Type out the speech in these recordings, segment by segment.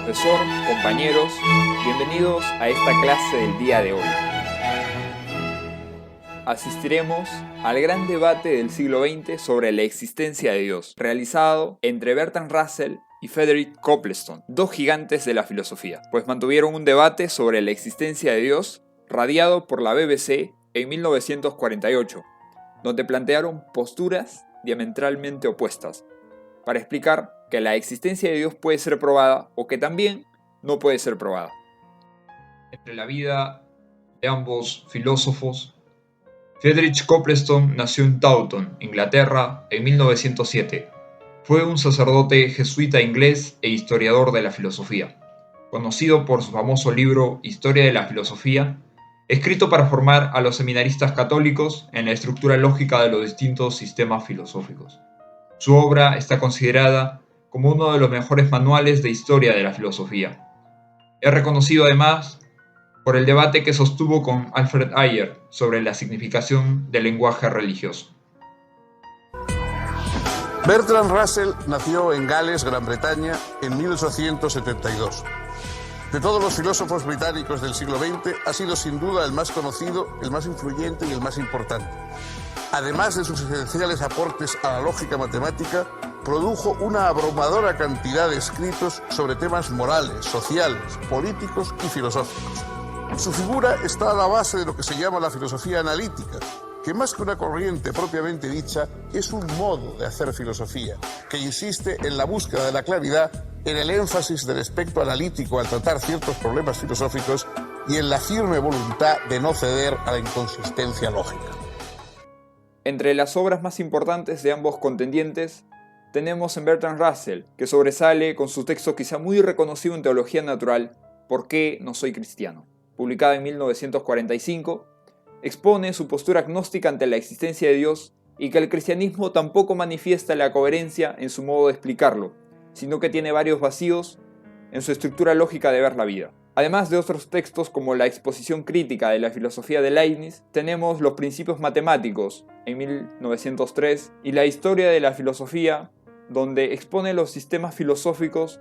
profesor, compañeros, bienvenidos a esta clase del día de hoy. Asistiremos al gran debate del siglo XX sobre la existencia de Dios, realizado entre Bertrand Russell y Frederick Copleston, dos gigantes de la filosofía, pues mantuvieron un debate sobre la existencia de Dios radiado por la BBC en 1948, donde plantearon posturas diametralmente opuestas, para explicar que la existencia de Dios puede ser probada o que también no puede ser probada. Entre la vida de ambos filósofos, Frederick Copleston nació en Taunton, Inglaterra, en 1907. Fue un sacerdote jesuita inglés e historiador de la filosofía, conocido por su famoso libro Historia de la Filosofía, escrito para formar a los seminaristas católicos en la estructura lógica de los distintos sistemas filosóficos. Su obra está considerada como uno de los mejores manuales de historia de la filosofía. Es reconocido además por el debate que sostuvo con Alfred Ayer sobre la significación del lenguaje religioso. Bertrand Russell nació en Gales, Gran Bretaña, en 1872. De todos los filósofos británicos del siglo XX, ha sido sin duda el más conocido, el más influyente y el más importante. Además de sus esenciales aportes a la lógica matemática, produjo una abrumadora cantidad de escritos sobre temas morales, sociales, políticos y filosóficos. Su figura está a la base de lo que se llama la filosofía analítica, que más que una corriente propiamente dicha, es un modo de hacer filosofía, que insiste en la búsqueda de la claridad, en el énfasis del aspecto analítico al tratar ciertos problemas filosóficos y en la firme voluntad de no ceder a la inconsistencia lógica. Entre las obras más importantes de ambos contendientes, tenemos en Bertrand Russell, que sobresale con su texto quizá muy reconocido en teología natural, ¿Por qué no soy cristiano?, publicada en 1945, expone su postura agnóstica ante la existencia de Dios y que el cristianismo tampoco manifiesta la coherencia en su modo de explicarlo, sino que tiene varios vacíos en su estructura lógica de ver la vida. Además de otros textos como la exposición crítica de la filosofía de Leibniz, tenemos los principios matemáticos en 1903 y la historia de la filosofía, donde expone los sistemas filosóficos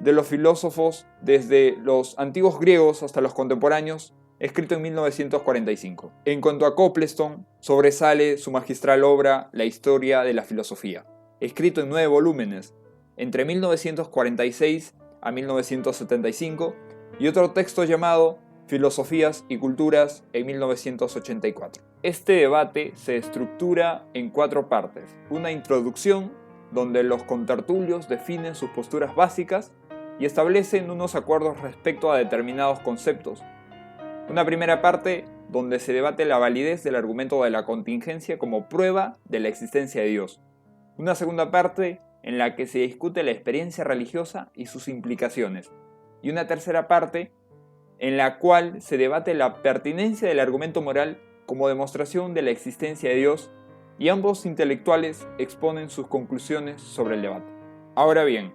de los filósofos desde los antiguos griegos hasta los contemporáneos, escrito en 1945. En cuanto a Copleston, sobresale su magistral obra La historia de la filosofía, escrito en 9 volúmenes, entre 1946 a 1975, y otro texto llamado Filosofías y Culturas en 1984. Este debate se estructura en 4 partes. Una introducción, donde los contertulios definen sus posturas básicas y establecen unos acuerdos respecto a determinados conceptos. Una primera parte, donde se debate la validez del argumento de la contingencia como prueba de la existencia de Dios. Una segunda parte, en la que se discute la experiencia religiosa y sus implicaciones. Y una tercera parte, en la cual se debate la pertinencia del argumento moral como demostración de la existencia de Dios, y ambos intelectuales exponen sus conclusiones sobre el debate. Ahora bien,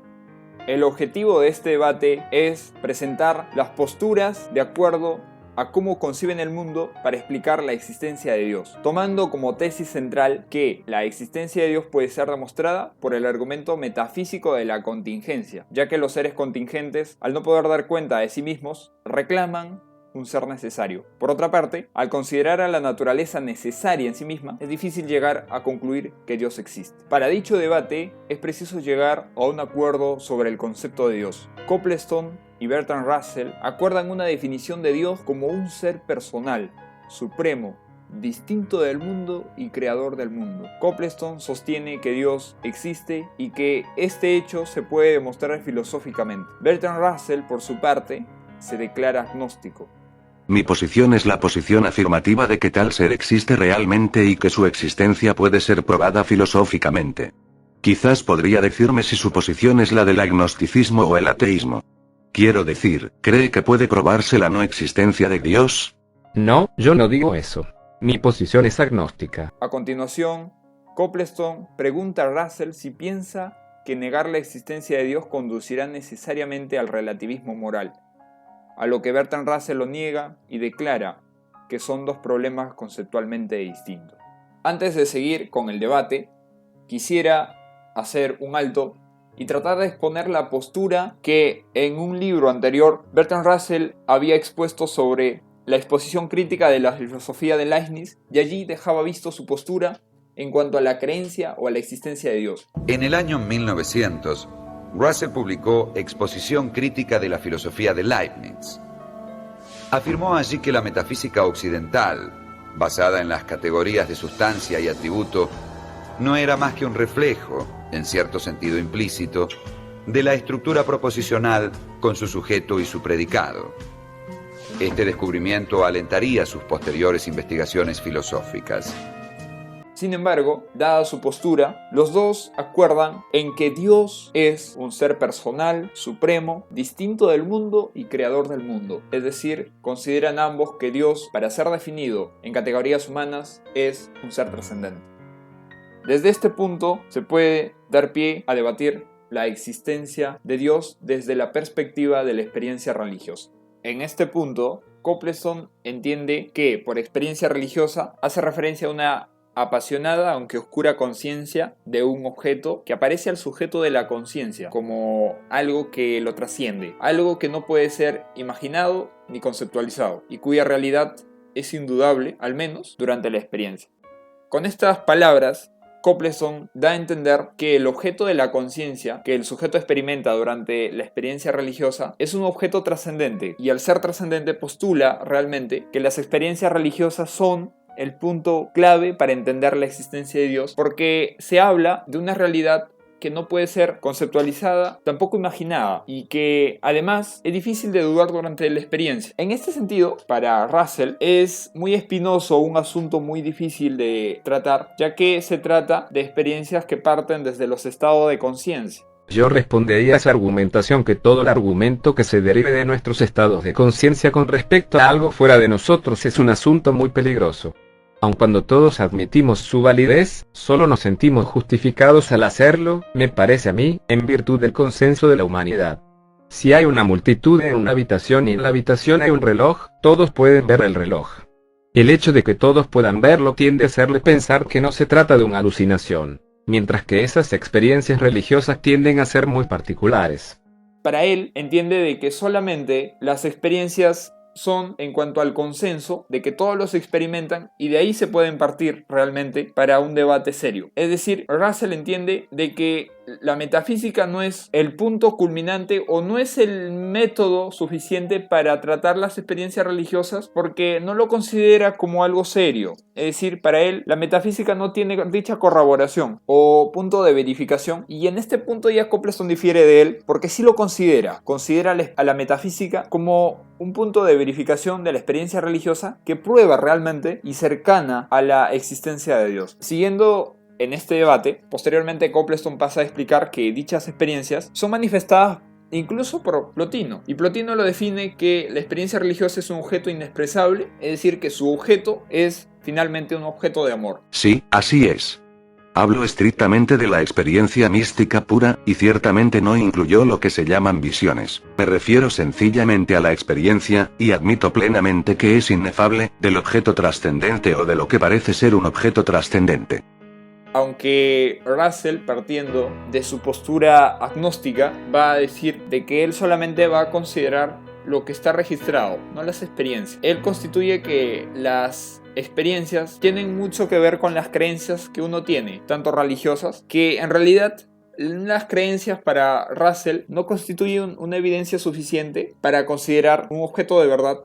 el objetivo de este debate es presentar las posturas de acuerdo a cómo conciben el mundo para explicar la existencia de Dios, tomando como tesis central que la existencia de Dios puede ser demostrada por el argumento metafísico de la contingencia, ya que los seres contingentes, al no poder dar cuenta de sí mismos, reclaman un ser necesario. Por otra parte, al considerar a la naturaleza necesaria en sí misma, es difícil llegar a concluir que Dios existe. Para dicho debate, es preciso llegar a un acuerdo sobre el concepto de Dios. Copleston y Bertrand Russell acuerdan una definición de Dios como un ser personal, supremo, distinto del mundo y creador del mundo. Copleston sostiene que Dios existe y que este hecho se puede demostrar filosóficamente. Bertrand Russell, por su parte, se declara agnóstico. Mi posición es la posición afirmativa de que tal ser existe realmente y que su existencia puede ser probada filosóficamente. Quizás podría decirme si su posición es la del agnosticismo o el ateísmo. Quiero decir, ¿cree que puede probarse la no existencia de Dios? No, yo no digo eso. Mi posición es agnóstica. A continuación, Copleston pregunta a Russell si piensa que negar la existencia de Dios conducirá necesariamente al relativismo moral, a lo que Bertrand Russell lo niega y declara que son dos problemas conceptualmente distintos. Antes de seguir con el debate, quisiera hacer un alto y tratar de exponer la postura que en un libro anterior Bertrand Russell había expuesto sobre la exposición crítica de la filosofía de Leibniz, y allí dejaba visto su postura en cuanto a la creencia o a la existencia de Dios. En el año 1900, Russell publicó Exposición crítica de la filosofía de Leibniz. Afirmó allí que la metafísica occidental, basada en las categorías de sustancia y atributo, no era más que un reflejo, en cierto sentido implícito, de la estructura proposicional con su sujeto y su predicado. Este descubrimiento alentaría sus posteriores investigaciones filosóficas. Sin embargo, dada su postura, los dos acuerdan en que Dios es un ser personal, supremo, distinto del mundo y creador del mundo. Es decir, consideran ambos que Dios, para ser definido en categorías humanas, es un ser trascendente. Desde este punto se puede dar pie a debatir la existencia de Dios desde la perspectiva de la experiencia religiosa. En este punto, Copleston entiende que, por experiencia religiosa, hace referencia a una apasionada aunque oscura conciencia de un objeto que aparece al sujeto de la conciencia como algo que lo trasciende, algo que no puede ser imaginado ni conceptualizado y cuya realidad es indudable, al menos durante la experiencia. Con estas palabras, Copleston da a entender que el objeto de la conciencia que el sujeto experimenta durante la experiencia religiosa es un objeto trascendente, y al ser trascendente postula realmente que las experiencias religiosas son el punto clave para entender la existencia de Dios, porque se habla de una realidad que no puede ser conceptualizada, tampoco imaginada, y que además es difícil de dudar durante la experiencia. En este sentido, para Russell es muy espinoso, un asunto muy difícil de tratar, ya que se trata de experiencias que parten desde los estados de conciencia. Yo respondería a esa argumentación que todo el argumento que se derive de nuestros estados de conciencia con respecto a algo fuera de nosotros es un asunto muy peligroso. Aun cuando todos admitimos su validez, solo nos sentimos justificados al hacerlo, me parece a mí, en virtud del consenso de la humanidad. Si hay una multitud en una habitación y en la habitación hay un reloj, todos pueden ver el reloj. El hecho de que todos puedan verlo tiende a hacerle pensar que no se trata de una alucinación, mientras que esas experiencias religiosas tienden a ser muy particulares. Para él, entiende de que solamente las experiencias son en cuanto al consenso de que todos los experimentan, y de ahí se pueden partir realmente para un debate serio. Es decir, Russell entiende de que la metafísica no es el punto culminante o no es el método suficiente para tratar las experiencias religiosas, porque no lo considera como algo serio. Es decir, para él la metafísica no tiene dicha corroboración o punto de verificación, y en este punto ya Copleston difiere de él, porque sí lo considera a la metafísica como un punto de verificación de la experiencia religiosa que prueba realmente y cercana a la existencia de Dios. Siguiendo en este debate, posteriormente Copleston pasa a explicar que dichas experiencias son manifestadas incluso por Plotino, y Plotino lo define que la experiencia religiosa es un objeto inexpresable, es decir, que su objeto es finalmente un objeto de amor. Sí, así es. Hablo estrictamente de la experiencia mística pura, y ciertamente no incluyó lo que se llaman visiones. Me refiero sencillamente a la experiencia, y admito plenamente que es inefable, del objeto trascendente o de lo que parece ser un objeto trascendente. Aunque Russell, partiendo de su postura agnóstica, va a decir de que él solamente va a considerar lo que está registrado, no las experiencias. Él constituye que las experiencias tienen mucho que ver con las creencias que uno tiene, tanto religiosas, que en realidad las creencias para Russell no constituyen una evidencia suficiente para considerar un objeto de verdad,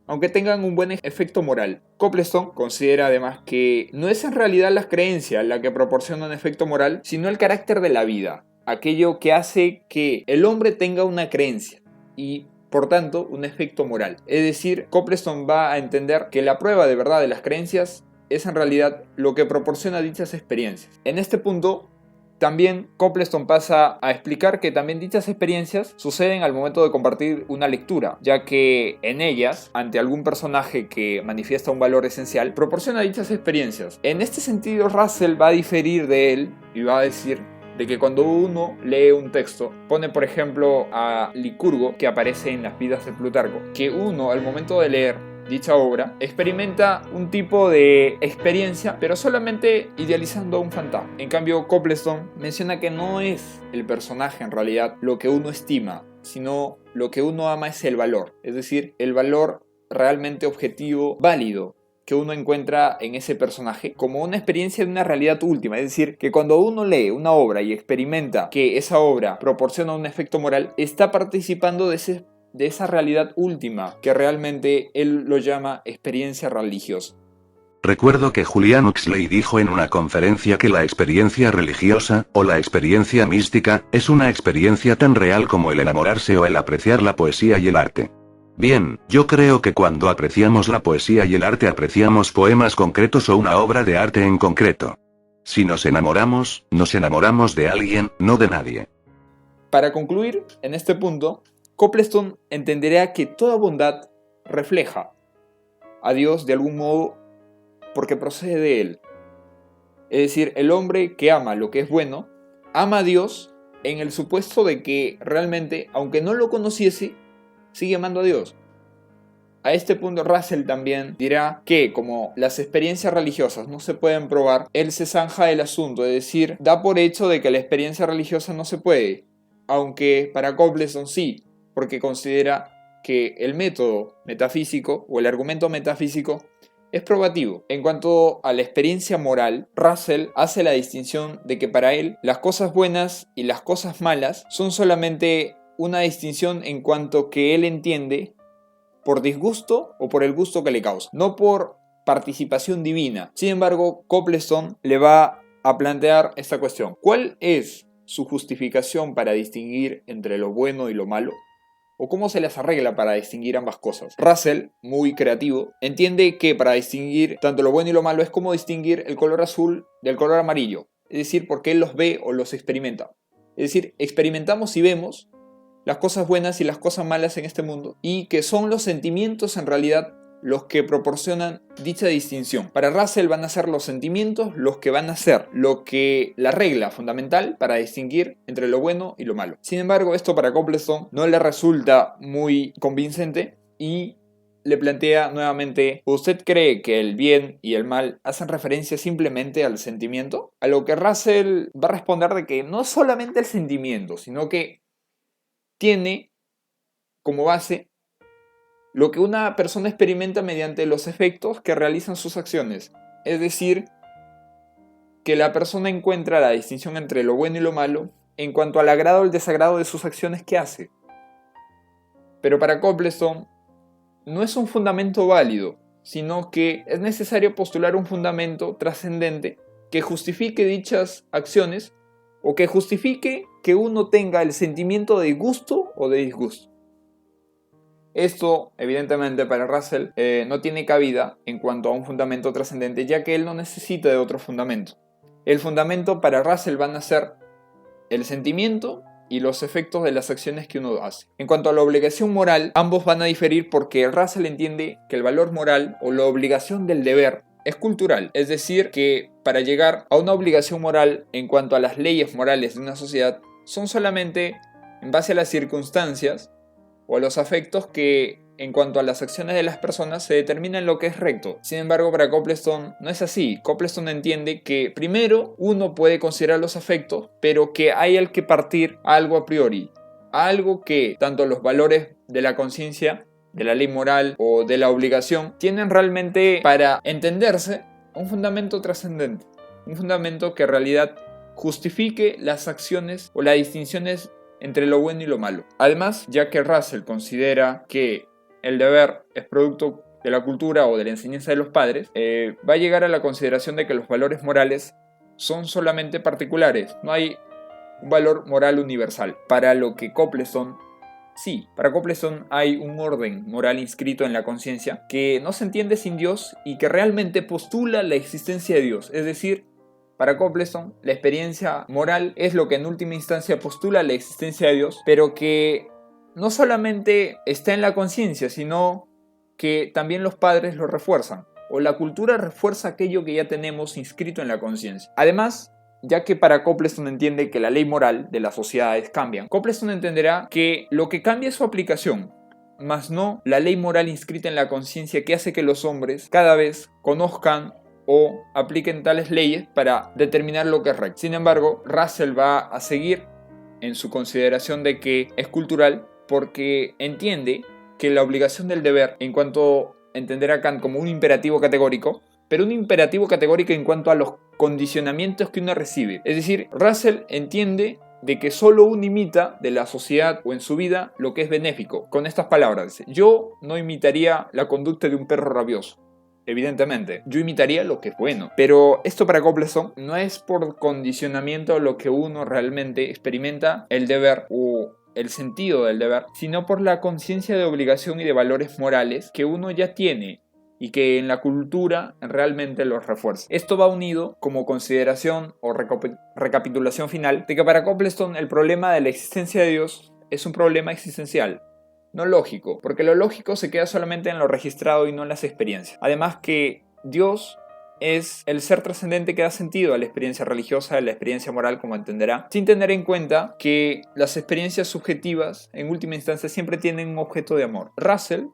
aunque tengan un buen efecto moral. Copleston considera además que no es en realidad la creencia la que proporciona un efecto moral, sino el carácter de la vida, aquello que hace que el hombre tenga una creencia y por tanto un efecto moral. Es decir, Copleston va a entender que la prueba de verdad de las creencias es en realidad lo que proporciona dichas experiencias. En este punto, también Copleston pasa a explicar que también dichas experiencias suceden al momento de compartir una lectura, ya que en ellas, ante algún personaje que manifiesta un valor esencial, proporciona dichas experiencias. En este sentido, Russell va a diferir de él y va a decir de que cuando uno lee un texto, pone por ejemplo a Licurgo, que aparece en las vidas de Plutarco, que uno al momento de leer dicha obra, experimenta un tipo de experiencia, pero solamente idealizando a un fantasma. En cambio, Coplestone menciona que no es el personaje en realidad lo que uno estima, sino lo que uno ama es el valor, es decir, el valor realmente objetivo, válido, que uno encuentra en ese personaje como una experiencia de una realidad última. Es decir, que cuando uno lee una obra y experimenta que esa obra proporciona un efecto moral, está participando de esa realidad última que realmente él lo llama experiencia religiosa. Recuerdo que Julian Huxley dijo en una conferencia que la experiencia religiosa, o la experiencia mística, es una experiencia tan real como el enamorarse o el apreciar la poesía y el arte. Bien, yo creo que cuando apreciamos la poesía y el arte apreciamos poemas concretos o una obra de arte en concreto. Si nos enamoramos de alguien, no de nadie. Para concluir, en este punto, Coplestone entenderá que toda bondad refleja a Dios de algún modo porque procede de él. Es decir, el hombre que ama lo que es bueno, ama a Dios en el supuesto de que realmente, aunque no lo conociese, sigue amando a Dios. A este punto Russell también dirá que como las experiencias religiosas no se pueden probar, él se zanja del asunto, es decir, da por hecho de que la experiencia religiosa no se puede, aunque para Coplestone sí, porque considera que el método metafísico o el argumento metafísico es probativo. En cuanto a la experiencia moral, Russell hace la distinción de que para él las cosas buenas y las cosas malas son solamente una distinción en cuanto que él entiende por disgusto o por el gusto que le causa, no por participación divina. Sin embargo, Coplestone le va a plantear esta cuestión. ¿Cuál es su justificación para distinguir entre lo bueno y lo malo? ¿O cómo se las arregla para distinguir ambas cosas? Russell, muy creativo, entiende que para distinguir tanto lo bueno y lo malo es como distinguir el color azul del color amarillo. Es decir, porque él los ve o los experimenta. Es decir, experimentamos y vemos las cosas buenas y las cosas malas en este mundo, y que son los sentimientos en realidad los que proporcionan dicha distinción. Para Russell van a ser los sentimientos los que van a ser la regla fundamental para distinguir entre lo bueno y lo malo. Sin embargo, esto para Coplestone no le resulta muy convincente y le plantea nuevamente: ¿usted cree que el bien y el mal hacen referencia simplemente al sentimiento? A lo que Russell va a responder de que no solamente el sentimiento, sino que tiene como base lo que una persona experimenta mediante los efectos que realizan sus acciones. Es decir, que la persona encuentra la distinción entre lo bueno y lo malo en cuanto al agrado o el desagrado de sus acciones que hace. Pero para Coplestone no es un fundamento válido, sino que es necesario postular un fundamento trascendente que justifique dichas acciones o que justifique que uno tenga el sentimiento de gusto o de disgusto. Esto, evidentemente, para Russell no tiene cabida en cuanto a un fundamento trascendente, ya que él no necesita de otro fundamento. El fundamento para Russell van a ser el sentimiento y los efectos de las acciones que uno hace. En cuanto a la obligación moral, ambos van a diferir porque Russell entiende que el valor moral o la obligación del deber es cultural, es decir, que para llegar a una obligación moral en cuanto a las leyes morales de una sociedad son solamente en base a las circunstancias o a los afectos que en cuanto a las acciones de las personas se determinan lo que es recto. Sin embargo, para Coplestone no es así. Coplestone entiende que primero uno puede considerar los afectos, pero que hay al que partir a algo a priori, a algo que tanto los valores de la conciencia, de la ley moral o de la obligación tienen realmente para entenderse un fundamento trascendente, un fundamento que en realidad justifique las acciones o las distinciones entre lo bueno y lo malo. Además, ya que Russell considera que el deber es producto de la cultura o de la enseñanza de los padres, va a llegar a la consideración de que los valores morales son solamente particulares, no hay un valor moral universal. Para lo que Coplestone, sí, para Coplestone hay un orden moral inscrito en la conciencia que no se entiende sin Dios y que realmente postula la existencia de Dios. Es decir, para Coplestone, la experiencia moral es lo que en última instancia postula la existencia de Dios, pero que no solamente está en la conciencia, sino que también los padres lo refuerzan, o la cultura refuerza aquello que ya tenemos inscrito en la conciencia. Además, ya que para Coplestone entiende que la ley moral de las sociedades cambian, Coplestone entenderá que lo que cambia es su aplicación. más no la ley moral inscrita en la conciencia que hace que los hombres cada vez conozcan o apliquen tales leyes para determinar lo que es recto. Sin embargo, Russell va a seguir en su consideración de que es cultural porque entiende que la obligación del deber, en cuanto a entender a Kant como un imperativo categórico, pero un imperativo categórico en cuanto a los condicionamientos que uno recibe. Es decir, Russell entiende de que solo uno imita de la sociedad o en su vida lo que es benéfico. Con estas palabras, yo no imitaría la conducta de un perro rabioso. Evidentemente, yo imitaría lo que es bueno. Pero esto para Copleston no es por condicionamiento lo que uno realmente experimenta el deber o el sentido del deber, sino por la conciencia de obligación y de valores morales que uno ya tiene y que en la cultura realmente los refuerza. Esto va unido como consideración o recapitulación final de que para Copleston el problema de la existencia de Dios es un problema existencial, no lógico, porque lo lógico se queda solamente en lo registrado y no en las experiencias. Además que Dios es el ser trascendente que da sentido a la experiencia religiosa, a la experiencia moral, como entenderá, sin tener en cuenta que las experiencias subjetivas, en última instancia, siempre tienen un objeto de amor. Russell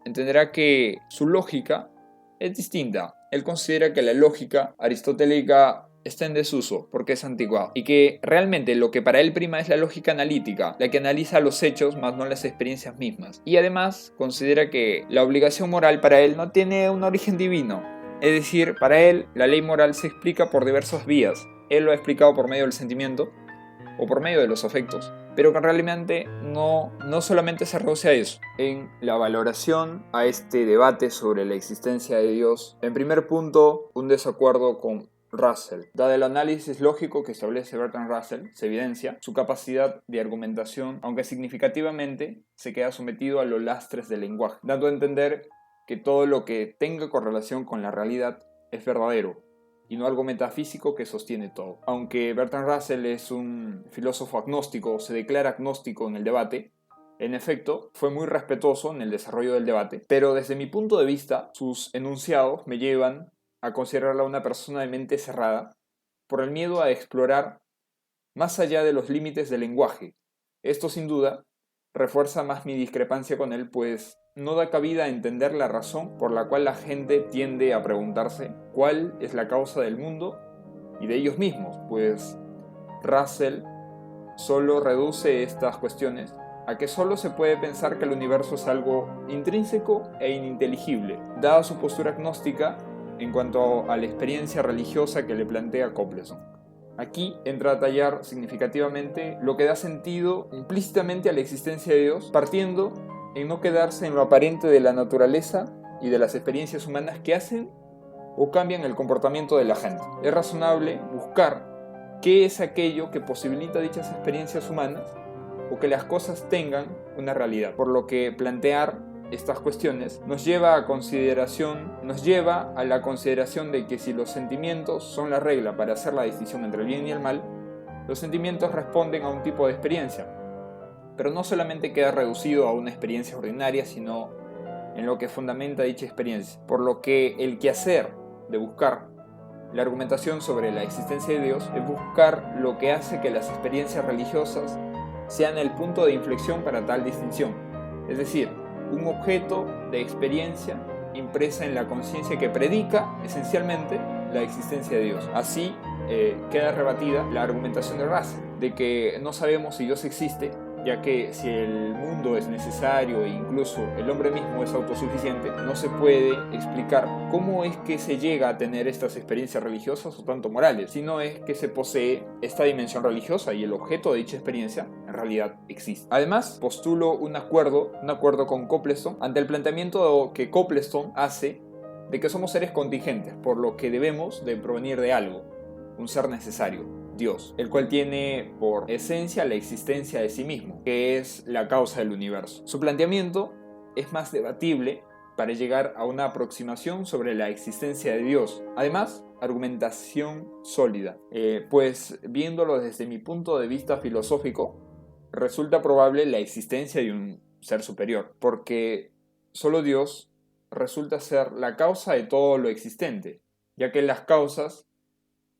entenderá que su lógica es distinta. Él considera que la lógica aristotélica está en desuso porque es antigua y que realmente lo que para él prima es la lógica analítica, la que analiza los hechos más no las experiencias mismas. Y además considera que la obligación moral para él no tiene un origen divino. Es decir, para él la ley moral se explica por diversas vías. Él lo ha explicado por medio del sentimiento o por medio de los afectos, pero que realmente no solamente se reduce a eso. En la valoración a este debate sobre la existencia de Dios, en primer punto, un desacuerdo con Russell. Dado el análisis lógico que establece Bertrand Russell, se evidencia su capacidad de argumentación, aunque significativamente se queda sometido a los lastres del lenguaje, dando a entender que todo lo que tenga correlación con la realidad es verdadero, y no algo metafísico que sostiene todo. Aunque Bertrand Russell es un filósofo agnóstico, se declara agnóstico en el debate, en efecto, fue muy respetuoso en el desarrollo del debate, pero desde mi punto de vista, sus enunciados me llevan a considerarla una persona de mente cerrada por el miedo a explorar más allá de los límites del lenguaje. Esto sin duda refuerza más mi discrepancia con él, pues no da cabida a entender la razón por la cual la gente tiende a preguntarse cuál es la causa del mundo y de ellos mismos, pues Russell solo reduce estas cuestiones a que solo se puede pensar que el universo es algo intrínseco e ininteligible, dada su postura agnóstica en cuanto a la experiencia religiosa que le plantea Copleston. Aquí entra a tallar significativamente lo que da sentido implícitamente a la existencia de Dios, partiendo en no quedarse en lo aparente de la naturaleza y de las experiencias humanas que hacen o cambian el comportamiento de la gente. Es razonable buscar qué es aquello que posibilita dichas experiencias humanas o que las cosas tengan una realidad, por lo que plantear estas cuestiones nos lleva a la consideración de que si los sentimientos son la regla para hacer la distinción entre el bien y el mal, los sentimientos responden a un tipo de experiencia, pero no solamente queda reducido a una experiencia ordinaria, sino en lo que fundamenta dicha experiencia, por lo que el quehacer de buscar la argumentación sobre la existencia de Dios es buscar lo que hace que las experiencias religiosas sean el punto de inflexión para tal distinción, es decir, un objeto de experiencia impresa en la conciencia que predica esencialmente la existencia de Dios. Así queda rebatida la argumentación de Russell de que no sabemos si Dios existe, ya que si el mundo es necesario e incluso el hombre mismo es autosuficiente, no se puede explicar cómo es que se llega a tener estas experiencias religiosas o tanto morales, sino es que se posee esta dimensión religiosa y el objeto de dicha experiencia en realidad existe. Además, postulo un acuerdo con Copleston ante el planteamiento que Copleston hace de que somos seres contingentes, por lo que debemos de provenir de algo, un ser necesario, Dios, el cual tiene por esencia la existencia de sí mismo, que es la causa del universo. Su planteamiento es más debatible para llegar a una aproximación sobre la existencia de Dios. Además, argumentación sólida, pues viéndolo desde mi punto de vista filosófico, resulta probable la existencia de un ser superior, porque solo Dios resulta ser la causa de todo lo existente, ya que las causas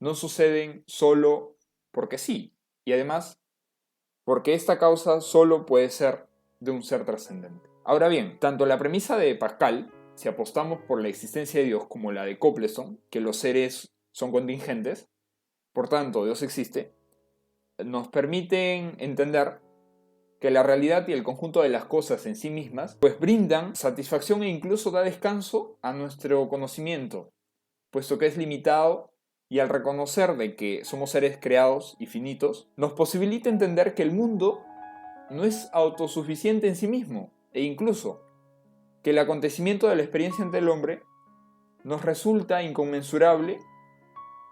no suceden solo porque sí, y además porque esta causa solo puede ser de un ser trascendente. Ahora bien, tanto la premisa de Pascal, si apostamos por la existencia de Dios, como la de Copleston, que los seres son contingentes, por tanto Dios existe, nos permiten entender que la realidad y el conjunto de las cosas en sí mismas pues brindan satisfacción e incluso da descanso a nuestro conocimiento, puesto que es limitado, y al reconocer de que somos seres creados y finitos, nos posibilita entender que el mundo no es autosuficiente en sí mismo, e incluso que el acontecimiento de la experiencia ante el hombre nos resulta inconmensurable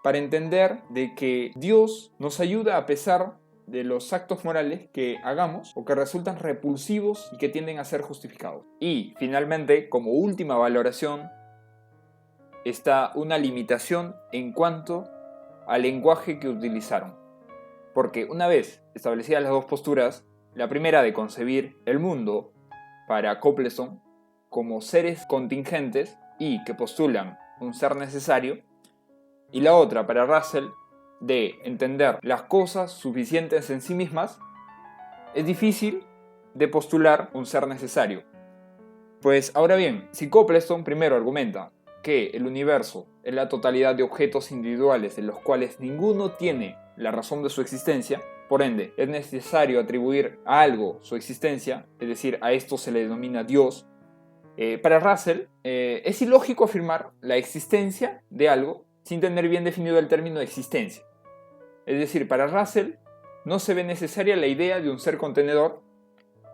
para entender de que Dios nos ayuda a pesar de los actos morales que hagamos o que resultan repulsivos y que tienden a ser justificados. Y finalmente, como última valoración, está una limitación en cuanto al lenguaje que utilizaron. Porque una vez establecidas las dos posturas, la primera de concebir el mundo para Copleston como seres contingentes y que postulan un ser necesario, y la otra para Russell de entender las cosas suficientes en sí mismas, es difícil de postular un ser necesario. Pues ahora bien, si Copleston primero argumenta que el universo es la totalidad de objetos individuales de los cuales ninguno tiene la razón de su existencia, por ende es necesario atribuir a algo su existencia, es decir, a esto se le denomina Dios, para Russell es ilógico afirmar la existencia de algo sin tener bien definido el término de existencia. Es decir, para Russell no se ve necesaria la idea de un ser contenedor,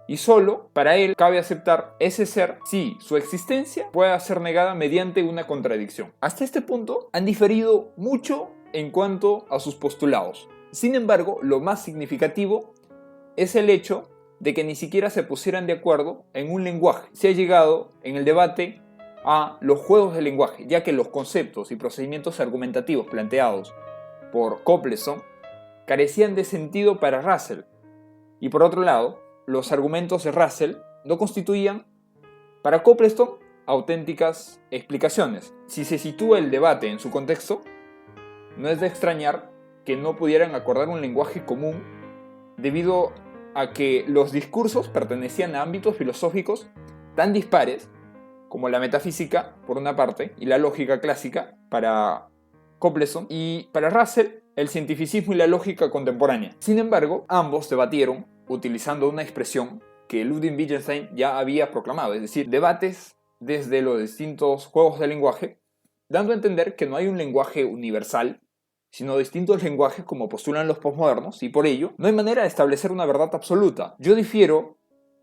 y solo para él cabe aceptar ese ser si su existencia pueda ser negada mediante una contradicción. Hasta este punto han diferido mucho en cuanto a sus postulados. Sin embargo, lo más significativo es el hecho de que ni siquiera se pusieran de acuerdo en un lenguaje. Se ha llegado en el debate a los juegos del lenguaje, ya que los conceptos y procedimientos argumentativos planteados por Copleston carecían de sentido para Russell, y por otro lado, los argumentos de Russell no constituían para Copleston auténticas explicaciones. Si se sitúa el debate en su contexto, no es de extrañar que no pudieran acordar un lenguaje común debido a que los discursos pertenecían a ámbitos filosóficos tan dispares como la metafísica, por una parte, y la lógica clásica para Copleston, y para Russell, el cientificismo y la lógica contemporánea. Sin embargo, ambos debatieron utilizando una expresión que Ludwig Wittgenstein ya había proclamado, es decir, debates desde los distintos juegos del lenguaje, dando a entender que no hay un lenguaje universal, sino distintos lenguajes como postulan los posmodernos, y por ello no hay manera de establecer una verdad absoluta. Yo difiero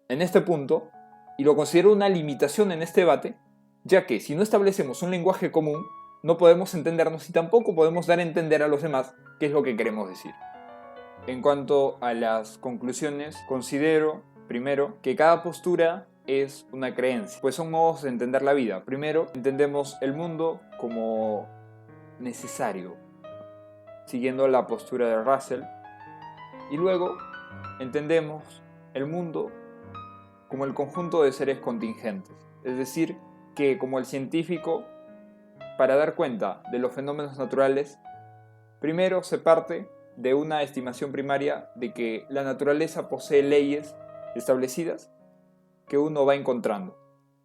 en este punto y lo considero una limitación en este debate, ya que si no establecemos un lenguaje común, no podemos entendernos y tampoco podemos dar a entender a los demás qué es lo que queremos decir. En cuanto a las conclusiones, considero, primero, que cada postura es una creencia, pues son modos de entender la vida. Primero, entendemos el mundo como necesario, siguiendo la postura de Russell, y luego entendemos el mundo como el conjunto de seres contingentes, es decir, que como el científico, para dar cuenta de los fenómenos naturales, primero se parte de una estimación primaria de que la naturaleza posee leyes establecidas que uno va encontrando.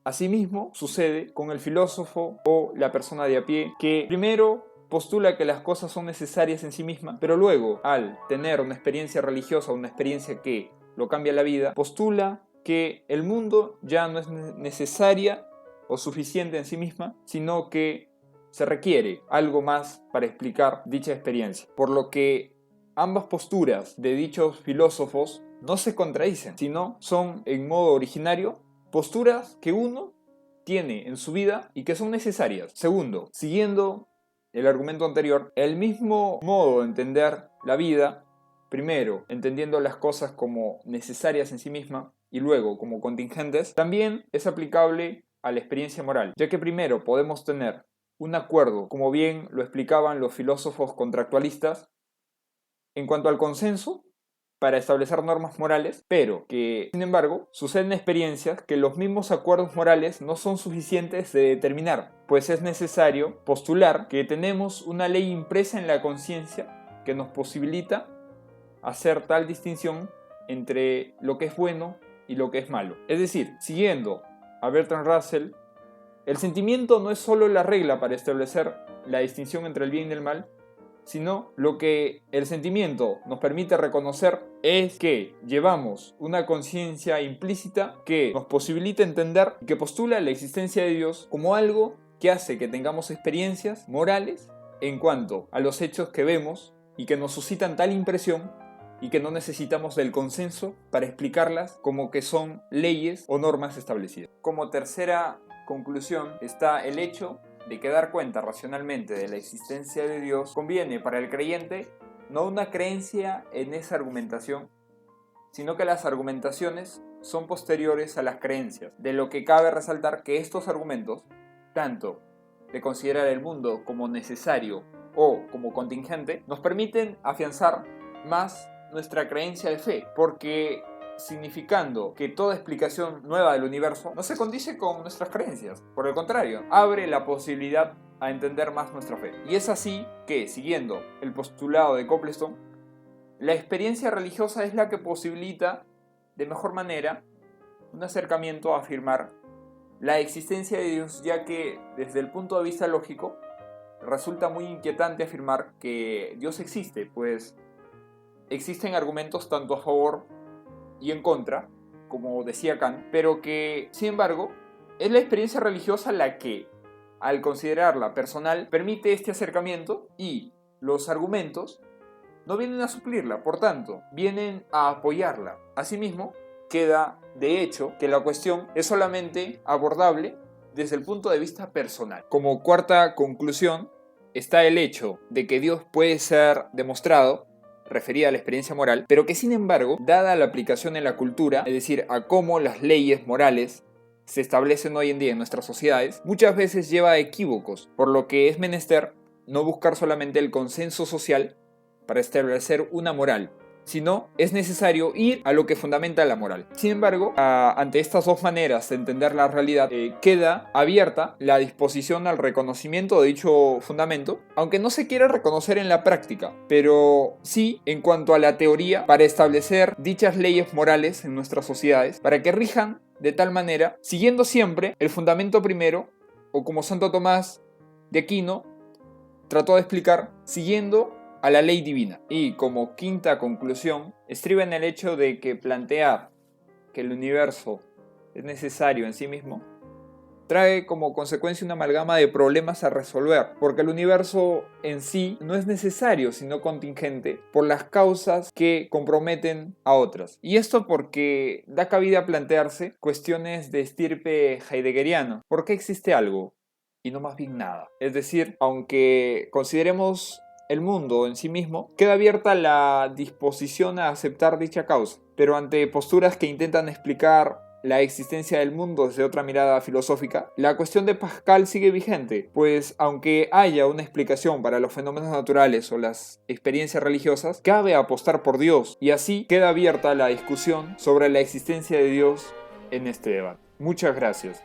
Asimismo, sucede con el filósofo o la persona de a pie, que primero postula que las cosas son necesarias en sí mismas, pero luego, al tener una experiencia religiosa, una experiencia que lo cambia la vida, postula que el mundo ya no es necesaria o suficiente en sí misma, sino que se requiere algo más para explicar dicha experiencia. Por lo que ambas posturas de dichos filósofos no se contradicen, sino son en modo originario posturas que uno tiene en su vida y que son necesarias. Segundo, siguiendo el argumento anterior, el mismo modo de entender la vida, primero entendiendo las cosas como necesarias en sí misma y luego como contingentes, también es aplicable a la experiencia moral, ya que primero podemos tener un acuerdo, como bien lo explicaban los filósofos contractualistas, en cuanto al consenso para establecer normas morales, pero que, sin embargo, suceden experiencias que los mismos acuerdos morales no son suficientes de determinar, pues es necesario postular que tenemos una ley impresa en la conciencia que nos posibilita hacer tal distinción entre lo que es bueno y lo que es malo. Es decir, siguiendo a Bertrand Russell, el sentimiento no es solo la regla para establecer la distinción entre el bien y el mal, sino lo que el sentimiento nos permite reconocer es que llevamos una conciencia implícita que nos posibilita entender y que postula la existencia de Dios como algo que hace que tengamos experiencias morales en cuanto a los hechos que vemos y que nos suscitan tal impresión y que no necesitamos del consenso para explicarlas como que son leyes o normas establecidas. Como tercera conclusión está el hecho de que dar cuenta racionalmente de la existencia de Dios conviene para el creyente no una creencia en esa argumentación, sino que las argumentaciones son posteriores a las creencias, de lo que cabe resaltar que estos argumentos, tanto de considerar el mundo como necesario o como contingente, nos permiten afianzar más nuestra creencia de fe, porque significando que toda explicación nueva del universo no se condice con nuestras creencias, por el contrario, abre la posibilidad a entender más nuestra fe. Y es así que, siguiendo el postulado de Coplestone, la experiencia religiosa es la que posibilita de mejor manera un acercamiento a afirmar la existencia de Dios, ya que desde el punto de vista lógico resulta muy inquietante afirmar que Dios existe, pues existen argumentos tanto a favor y en contra, como decía Kant, pero que, sin embargo, es la experiencia religiosa la que, al considerarla personal, permite este acercamiento y los argumentos no vienen a suplirla, por tanto, vienen a apoyarla. Asimismo, queda de hecho que la cuestión es solamente abordable desde el punto de vista personal. Como cuarta conclusión está el hecho de que Dios puede ser demostrado referida a la experiencia moral, pero que sin embargo, dada la aplicación en la cultura, es decir, a cómo las leyes morales se establecen hoy en día en nuestras sociedades, muchas veces lleva a equívocos, por lo que es menester no buscar solamente el consenso social para establecer una moral, sino es necesario ir a lo que fundamenta la moral. Sin embargo, ante estas dos maneras de entender la realidad, queda abierta la disposición al reconocimiento de dicho fundamento, aunque no se quiera reconocer en la práctica, pero sí en cuanto a la teoría para establecer dichas leyes morales en nuestras sociedades, para que rijan de tal manera, siguiendo siempre el fundamento primero, o como Santo Tomás de Aquino trató de explicar, siguiendo a la ley divina. Y como quinta conclusión, estriba en el hecho de que plantear que el universo es necesario en sí mismo trae como consecuencia una amalgama de problemas a resolver, porque el universo en sí no es necesario sino contingente por las causas que comprometen a otras. Y esto porque da cabida a plantearse cuestiones de estirpe heideggeriano. ¿Por qué existe algo y no más bien nada? Es decir, aunque consideremos el mundo en sí mismo, queda abierta la disposición a aceptar dicha causa, pero ante posturas que intentan explicar la existencia del mundo desde otra mirada filosófica, la cuestión de Pascal sigue vigente, pues aunque haya una explicación para los fenómenos naturales o las experiencias religiosas, cabe apostar por Dios, y así queda abierta la discusión sobre la existencia de Dios en este debate. Muchas gracias.